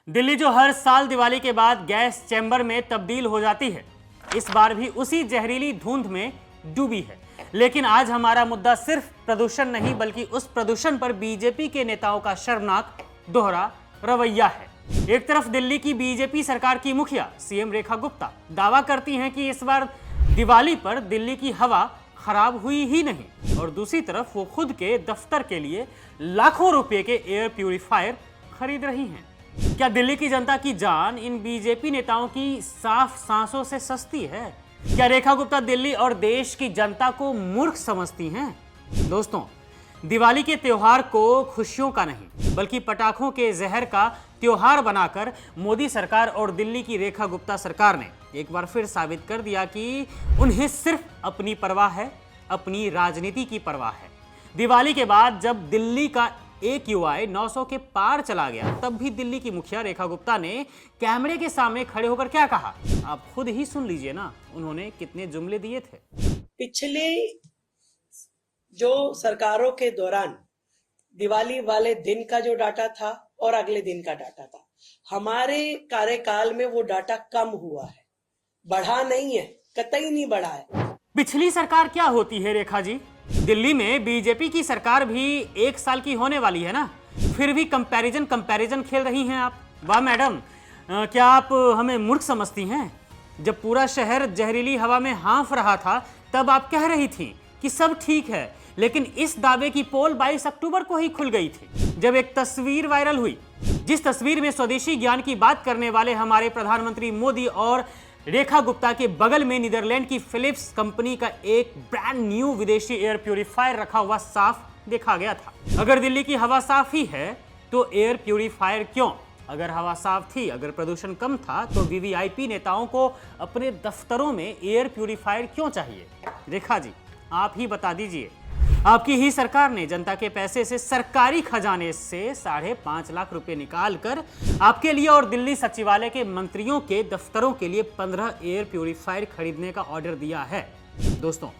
दिल्ली जो हर साल दिवाली के बाद गैस चैम्बर में तब्दील हो जाती है, इस बार भी उसी जहरीली धुंध में डूबी है। लेकिन आज हमारा मुद्दा सिर्फ प्रदूषण नहीं, बल्कि उस प्रदूषण पर बीजेपी के नेताओं का शर्मनाक दोहरा रवैया है। एक तरफ दिल्ली की बीजेपी सरकार की मुखिया सीएम रेखा गुप्ता दावा करती हैं कि इस बार दिवाली पर दिल्ली की हवा खराब हुई ही नहीं, और दूसरी तरफ वो खुद के दफ्तर के लिए लाखों रुपए के एयर प्यूरिफायर खरीद रही हैं। क्या दिल्ली की जनता की जान इन बीजेपी नेताओं की साफ सांसों से सस्ती है? क्या रेखा गुप्ता दिल्ली और देश की जनता को मूर्ख समझती हैं? दोस्तों, दिवाली के त्योहार को खुशियों का नहीं, बल्कि पटाखों के जहर का त्योहार बनाकर मोदी सरकार और दिल्ली की रेखा गुप्ता सरकार ने एक बार फिर साबित कर दिया कि उन्हें सिर्फ अपनी परवाह है, अपनी राजनीति की परवाह है। दिवाली के बाद जब दिल्ली का AQI 900 के पार चला गया, तब भी दिल्ली की मुखिया रेखा गुप्ता ने कैमरे के सामने खड़े होकर क्या कहा, आप खुद ही सुन लीजिए ना। उन्होंने कितने जुमले दिए थे। पिछले जो सरकारों के दौरान दिवाली वाले दिन का जो डाटा था और अगले दिन का डाटा था, हमारे कार्यकाल में वो डाटा कम हुआ है, बढ़ा नहीं है, कतई नहीं बढ़ा है। पिछली सरकार क्या होती है रेखा जी? दिल्ली में बीजेपी की सरकार भी 1 साल की होने वाली है ना, फिर भी कंपैरिजन खेल रही हैं आप। वाह मैडम, क्या आप हमें मूर्ख समझती हैं? जब पूरा शहर जहरीली हवा में हाँफ रहा था, तब आप कह रही थी कि सब ठीक है, लेकिन इस दावे की पोल 22 अक्टूबर को ही खुल गई थी, जब एक तस्वीर वायरल हुई, जिस तस्वीर में स्वदेशी ज्ञान की बात करने वाले हमारे प्रधानमंत्री मोदी और रेखा गुप्ता के बगल में नीदरलैंड की फिलिप्स कंपनी का एक ब्रांड न्यू विदेशी एयर प्यूरिफायर रखा हुआ साफ देखा गया था। अगर दिल्ली की हवा साफ ही है तो एयर प्यूरिफायर क्यों? अगर हवा साफ थी, अगर प्रदूषण कम था, तो VVIP नेताओं को अपने दफ्तरों में एयर प्यूरिफायर क्यों चाहिए? रेखा जी, आप ही बता दीजिए। आपकी ही सरकार ने जनता के पैसे से, सरकारी खजाने से 5.5 लाख रुपए निकाल कर आपके लिए और दिल्ली सचिवालय के मंत्रियों के दफ्तरों के लिए 15 एयर प्यूरिफायर खरीदने का ऑर्डर दिया है। दोस्तों,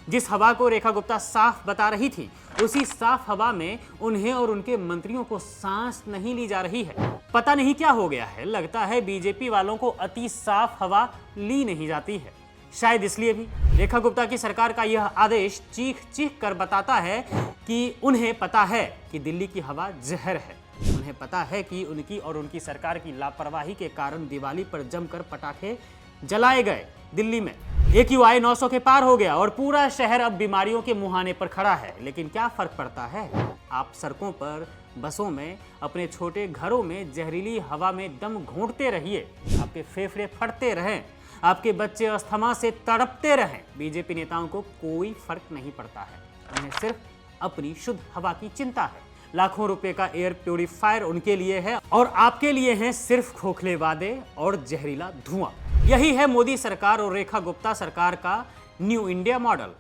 जिस हवा को रेखा गुप्ता साफ बता रही थी, उसी साफ हवा में उन्हें और उनके मंत्रियों को सांस नहीं ली जा रही है। पता नहीं क्या हो गया है, लगता है बीजेपी वालों को अति साफ हवा ली नहीं जाती है। शायद इसलिए भी रेखा गुप्ता की सरकार का यह आदेश चीख चीख कर बताता है कि उन्हें पता है कि दिल्ली की हवा जहर है। उन्हें पता है कि उनकी और उनकी सरकार की लापरवाही के कारण दिवाली पर जमकर पटाखे जलाए गए। दिल्ली में AQI 900 के पार हो गया और पूरा शहर अब बीमारियों के मुहाने पर खड़ा है। लेकिन क्या फर्क पड़ता है? आप सड़कों पर, बसों में, अपने छोटे घरों में जहरीली हवा में दम घोंटते रहिए, आपके फेफड़े फटते रहें, आपके बच्चे अस्थमा से तड़पते रहें, बीजेपी नेताओं को कोई फर्क नहीं पड़ता है। उन्हें सिर्फ अपनी शुद्ध हवा की चिंता है। लाखों रुपए का एयर प्यूरिफायर उनके लिए है और आपके लिए हैं सिर्फ खोखले वादे और जहरीला धुआं। यही है मोदी सरकार और रेखा गुप्ता सरकार का न्यू इंडिया मॉडल।